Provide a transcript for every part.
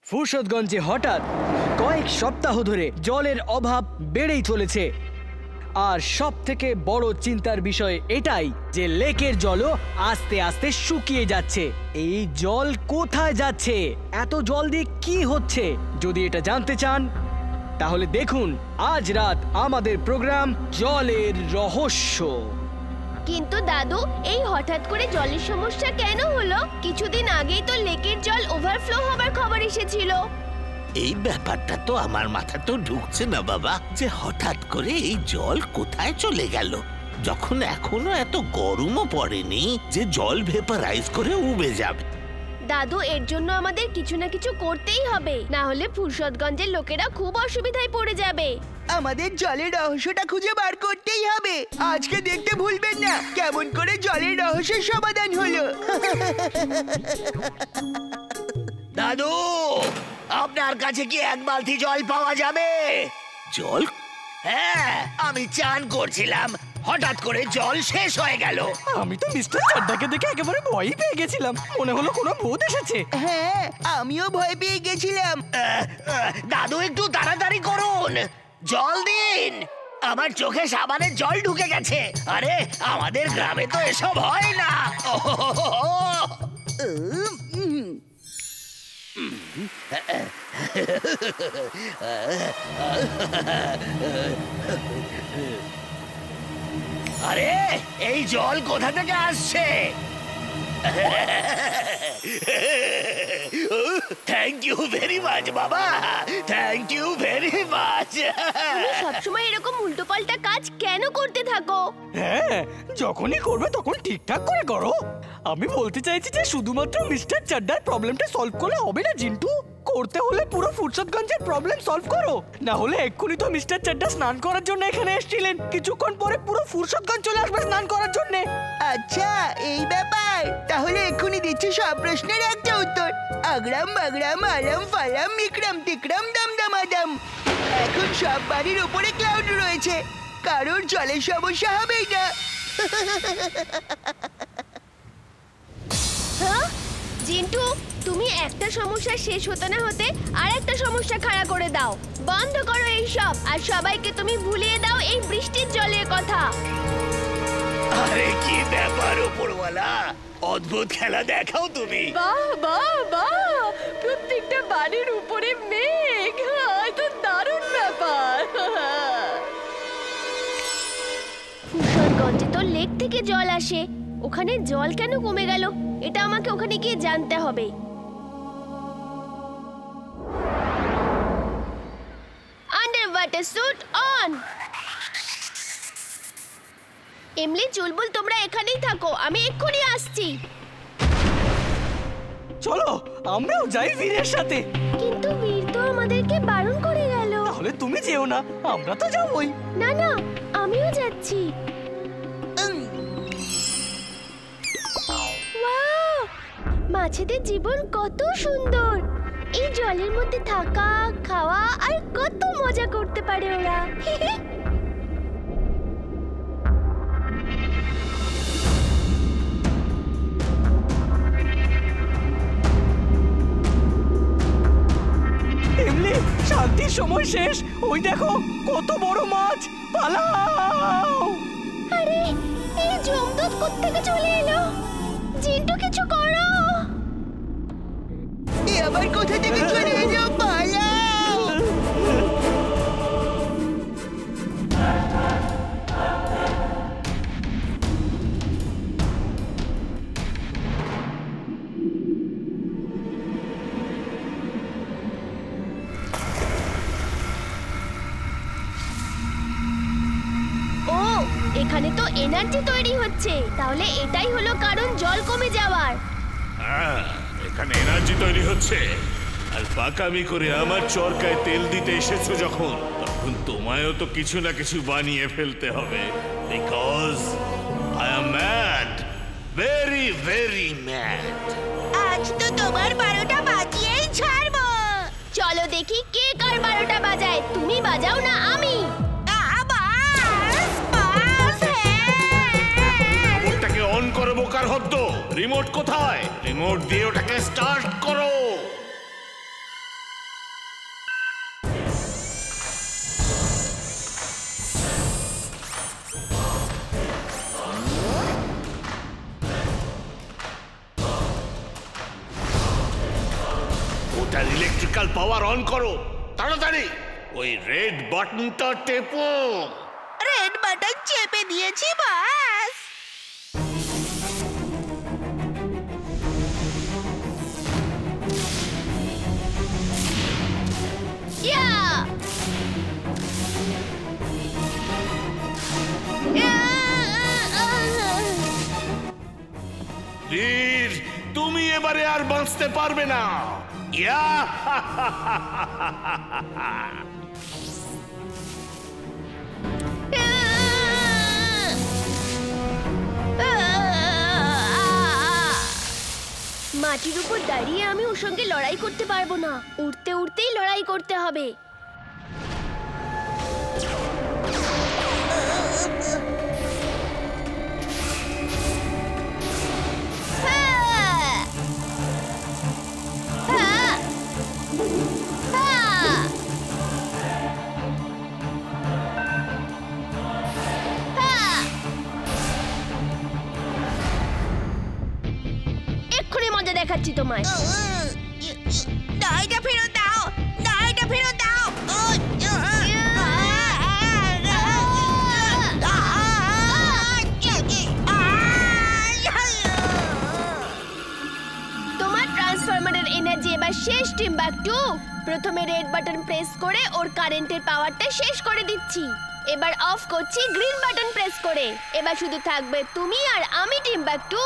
ফুরসতগঞ্জে হঠাৎ কয়েক সপ্তাহ ধরে জলের অভাব বেড়েই চলেছে। আর সবথেকে বড় চিন্তার বিষয় এটাই যে লেকের জলও আস্তে আস্তে শুকিয়ে যাচ্ছে। এই জল কোথায় যাচ্ছে? এত জল দিয়ে কি হচ্ছে? যদি এটা জানতে চান তাহলে দেখুন আজ রাত আমাদের প্রোগ্রাম জলের রহস্য। কিন্তু দাদু, এই হঠাৎ করে জলের সমস্যা কেন হলো? কিছুদিন আগেই তো লেকের জল ওভারফ্লো হবার খবর এসেছিল। এই ব্যাপারটা তো আমার মাথাতেও ঢুকছে না বাবা, যে হঠাৎ করে এই জল কোথায় চলে গেল, যখন এখনো এত গরমও পড়েনি যে জল ভেপারাইজ করে উবে যাবে। দাদু, এর জন্য আমাদের কিছু না কিছু করতেই হবে, না হলে ফুরসতগঞ্জের লোকেরা খুব অসুবিধায় পড়ে যাবে। আমাদের জলের রহস্যটা খুঁজে বার করতেই হবে। আজকে দেখতে ভুলবেন না কেমন করে জলের রহস্যের সমাধান হলো। দাদু, আপনার কাছে কি এক বালতি জল পাওয়া যাবে? জল? হ্যাঁ, আমি চান করছিলাম, হঠাৎ করে জল শেষ হয়ে গেল। আমি তো মিস্টার চাড্ডাকে দেখে একেবারে ভয়ই পেয়ে গেছিলাম, মনে হলো কোনো ভূত এসেছে। হ্যাঁ, আমিও ভয় পেয়ে গেছিলাম। দাদু, একটু তাড়াতাড়ি করুন, জল দিন। আমার চোখে সাবানের জল ঢুকে গেছে। আরে, আমাদের গ্রামে তো এসব হয় না। আরে, এই জল কোথা থেকে আসছে? থ্যাংক ইউ ভেরি মাচ বাবা, থ্যাংক ইউ ভেরি মাচ। তুমি সবসময় এরকম উল্টোপাল্টা কাজ কেন করতে থাকো? হ্যাঁ, যখনই করবে তখন ঠিকঠাক করে করো। আমি বলতে চাইছি যে শুধুমাত্র মিস্টার চাড্ডার প্রবলেমটা সলভ করলে হবে না জিন্টু, করতে হলে পুরো ফুরসতগঞ্জের প্রবলেম সলভ করো। না হলে এক্ষুনি তো মিস্টার চাড্ডা স্নান করার জন্য এখানে এসেছিলেন, কিছুক্ষণ পরে পুরো ফুরসতগঞ্জ চলে আসবে স্নান করার জন্য। আচ্ছা, এই ব্যাপার। তাহলে এক্ষুনি দিচ্ছি সব প্রশ্নের একটা উত্তর। আগ্রাম বাগরাম আলাম ফালাম মিকরাম টিকরাম দাম দামাদাম। এখন সব বাড়ির উপরে ক্লাউড রয়েছে, কারোর জলের সমস্যা হবেই না। হ্যাঁ জিন্টু, তুমি একটা সমস্যা শেষ হতে না হতে আর একটা সমস্যা খাড়া করে দাও। বন্ধ করো এইসব, আর সবাইকে তুমি ভুলিয়ে দাও এই বৃষ্টির জলের কথা। আরে কি ব্যাপার উপরওয়ালা, অদ্ভুত খেলা দেখাও তুমি। বাহ বাহ বাহ, প্রত্যেকটা বাড়ির উপরে মেঘ, তো দারুণ ব্যাপার। ফুরসতগঞ্জে তো লেক থেকে জল আসে, ওখানে জল কেন কমে গেল? এটা আমাকে ওখানে গিয়ে জানতে হবে। Under water suit on. Emily, Chulbul, তোমরা এখানেই থাকো, আমি এক্ষুনি আসছি। চলো আমরাও যাই বীরের সাথে। কিন্তু বীর তো আমাদেরকে বারণ করে গেল। তাহলে তুমি যেও না, আমরা তো যাবোই। না না, আমিও যাচ্ছি। ওয়াও, মাছেদের জীবন কত সুন্দর। এই জলের মধ্যে থাকা, খাওয়া আর কত মজা করতে পারে ওরা। এমনি শান্তির সময় শেষ। ওই দেখো কত বড় মাছ, পালাও। আরে, এই জমদূত কোত্থেকে চলে এলো? জিন্টু, কিছু করো। এ আবার কোথা থেকে চলে এলো? পালাও। ও, এখানে তো এনার্জি তৈরি হচ্ছে, তাহলে এটাই হলো কারণ জল কমে যাওয়ার। হ্যাঁ, এখানে এনার্জি তৈরি হচ্ছে। আর পাকামি করে আমার চরকায় তেল দিতে এসেছো যখন, তখন তোমায়ও তো কিছু না কিছু বানিয়ে ফেলতে হবে। Because I am mad, very very mad. আজ তো তোমার 12টা বাজিয়েই ছাড়বো। চলো দেখি কে কার 12টা বাজায়। তুমি বাজাও না আমি। রিমোটটাকে অন করো বোকার হদ্দ। রিমোট কোথায়? রিমোট দিয়ে ওটাকে স্টার্ট করো। ওটার ইলেকট্রিক্যাল পাওয়ার অন করো তাড়াতাড়ি। ওই রেড বাটনটা টেপো। রেড বাটন চেপে দিয়েছি বাস। ইয়া! বীর, তুমি এবারে আর বাঁচতে পারবে না। ইয়া! মাটির উপর দাঁড়িয়ে আমি ওর সঙ্গে লড়াই করতে পারবো না। উঠতে উঠতেই লড়াই করতে হবে। এক্ষুনি মজা দেখাচ্ছি তোমায়। ডাইটা ফেরত দাও, ডাইটা ফেরত দাও। তোমার ট্রান্সফরমারের এনার্জি এবার শেষ টিম্বাকটু। প্রথমে রেড বাটন প্রেস করে ওর কারেন্টের পাওয়ারটা শেষ করে দিচ্ছি। এবার অফ করছি গ্রিন বাটন প্রেস করে। এবার শুধু থাকবে তুমি আর আমি টিম্বাকটু।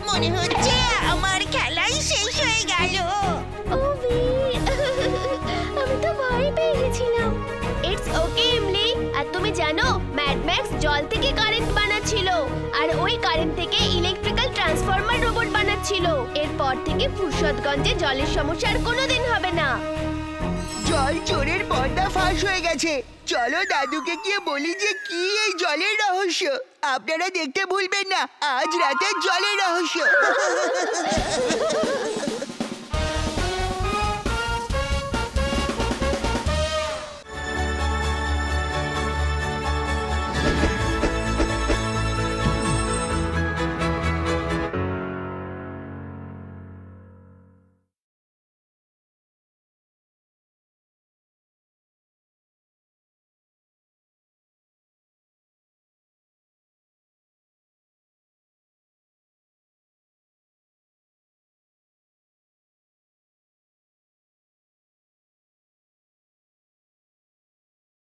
মনে হচ্ছে আমার খেলাই শেষ হয়ে গেল। আমি তো ভয় পেয়ে গেছিলাম। ইটস ওকে ইমলি। আর তুমি জানো ম্যাড ম্যাক্স জল থেকে কারেন্ট বানাচ্ছিল আর ওই কারেন্ট থেকে ইলেকট্রিক্যাল ট্রান্সফরমার রোবট বানাচ্ছিল। এরপর থেকে ফুরসতগঞ্জে জলের সমস্যা আর কোনোদিন হবে না। জল চোরের পর্দা ফাঁস হয়ে গেছে। চলো দাদুকে গিয়ে বলি যে কি এই জলের রহস্য। আপনারা দেখতে ভুলবেন না আজ রাতের জলের রহস্য।